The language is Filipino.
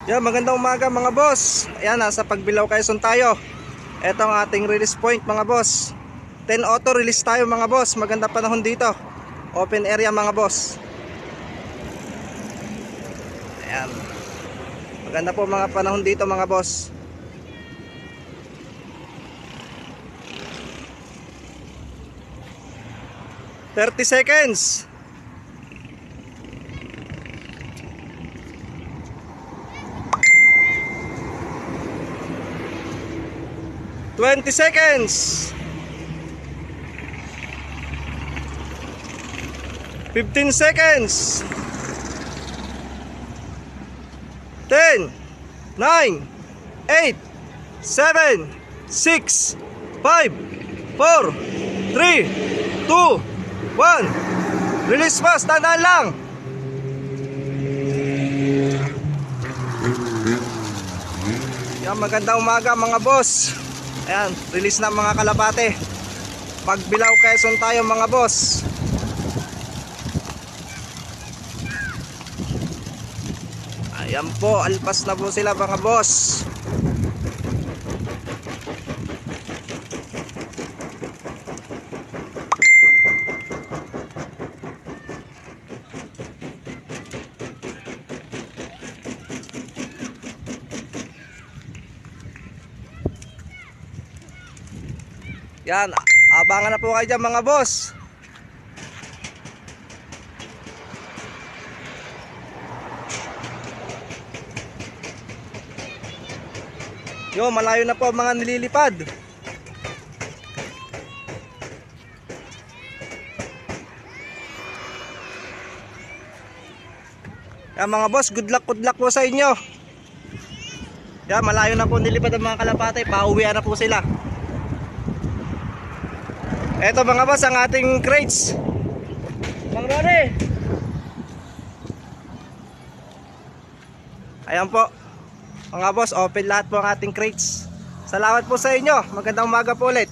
Yan, magandang umaga mga boss. Ayan, nasa Pagbilao Quezon tayo. Ito ang ating release point mga boss. 10 auto release tayo mga boss. Maganda panahon dito. Open area mga boss. Ayan. Maganda po mga panahon dito mga boss. "30 seconds. 20 seconds. 15 seconds. 10, 9, 8, 7, 6, 5, 4, 3, 2, 1. Release boss, tandaan lang. Yan, magandang umaga mga boss. Ayan, release na mga kalapate. Pagbilao Quezon tayo mga boss. Ayan po, alpas na po sila mga boss. Yan, abangan na po kayo dyan mga boss. Yo, malayo na po mga nililipad. Yan mga boss, good luck po sa inyo. Yan, malayo na po nilipad ang mga kalapate. Pauwian na po sila. Eto mga boss, ang ating crates. Mang Rone. Ayan po. Mga boss, open lahat po ang ating crates. Salamat po sa inyo. Magandang umaga po ulit.